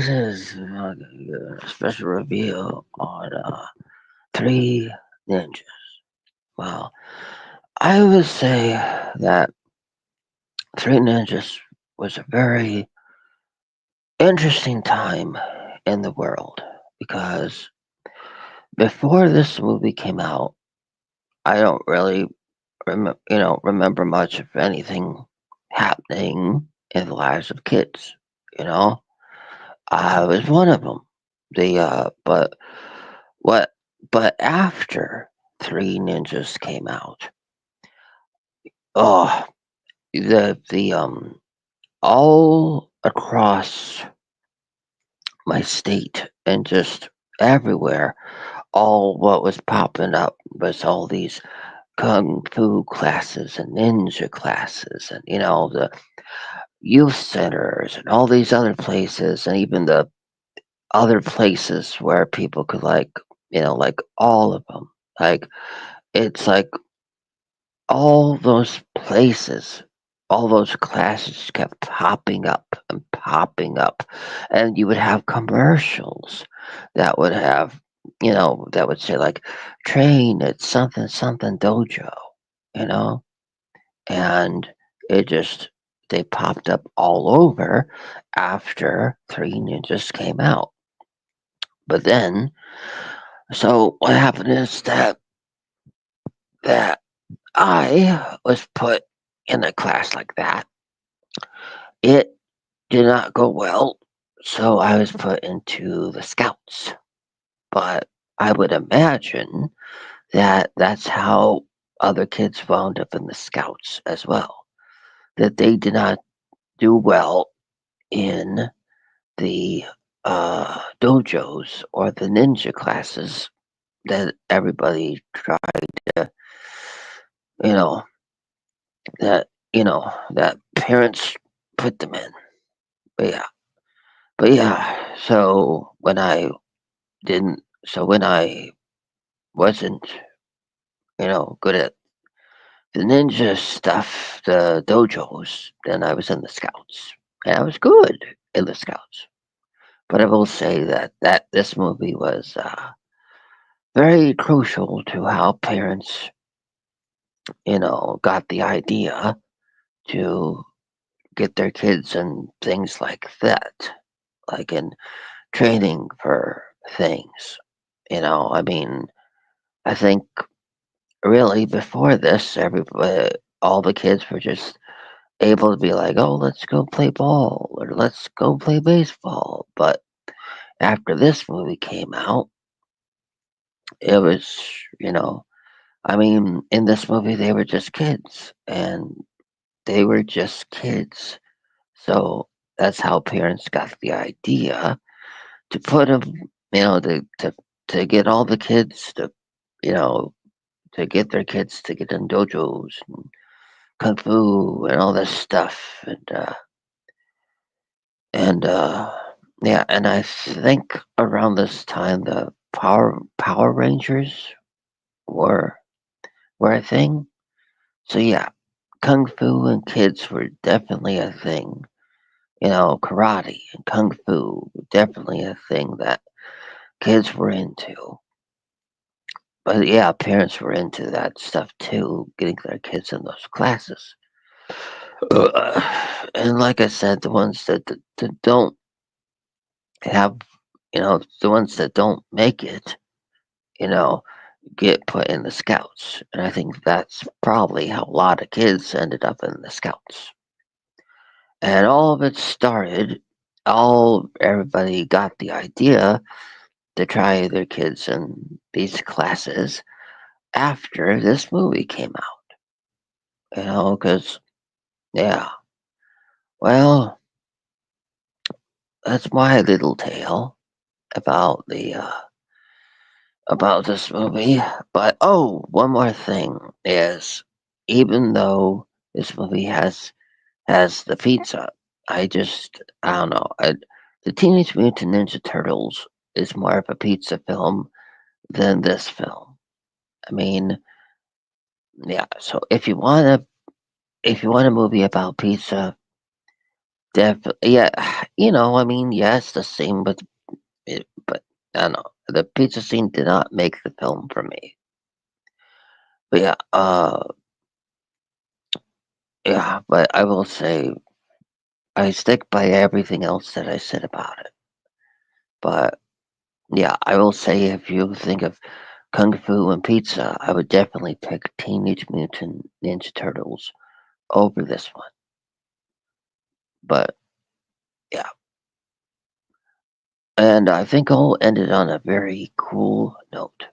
this is a special review on Three Ninjas. Well, I would say that Three Ninjas was a very interesting time in the world because before this movie came out, I don't really remember much of anything happening in the lives of kids. You know, I was one of them. But what? But after Three Ninjas came out, oh, the all across my state and just everywhere, all what was popping up was all these kung fu classes and ninja classes, and the youth centers and all these other places, and even the other places where people could like all of them. Like it's like all those places, all those classes kept popping up and popping up, and you would have commercials that would have, that would say like train at something something dojo, you know, and it just they popped up all over after Three Ninjas came out. But then, so what happened is that I was put in a class like that. It did not go well, so I was put into the scouts. But I would imagine that that's how other kids wound up in the scouts as well. That they did not do well in the dojos or the ninja classes that everybody tried to, you know, that parents put them in. But yeah, So when I wasn't, good at the ninja stuff, the dojos, then I was in the scouts, and I was good in the scouts. But I will say that this movie was very crucial to how parents, got the idea to get their kids and things like that, like in training for things. I mean, I think really before this, everybody, all the kids were just able to be like, "Oh, let's go play ball or let's go play baseball." But after this movie came out, it was, you know, I mean, in this movie they were just kids, and they were just kids. So that's how parents got the idea to put them, to get all the kids to, you know, to get their kids to get in dojos and kung fu and all this stuff, and yeah, and I think around this time the Power Rangers were were a thing. So yeah, kung fu and kids were definitely a thing. Karate and kung fu were definitely a thing that kids were into. But yeah, parents were into that stuff too, getting their kids in those classes. And like I said, the ones that don't have, the ones that don't make it, you know, get put in the scouts. And I think that's probably how a lot of kids ended up in the scouts. And all of it started, all everybody got the idea to try their kids in these classes after this movie came out. Because, yeah, well, that's my little tale about the about this movie. But oh, one more thing is, even though this movie has the pizza, I don't know. The Teenage Mutant Ninja Turtles is more of a pizza film than this film. I mean, yeah. So if you want a movie about pizza, Definitely, yeah. I mean, yes, the same with it, but I don't know. The pizza scene did not make the film for me. But yeah. But I will say I stick by everything else that I said about it. But yeah, I will say if you think of Kung Fu and pizza, I would definitely pick Teenage Mutant Ninja Turtles over this one. But yeah, and I think I'll end it on a very cool note.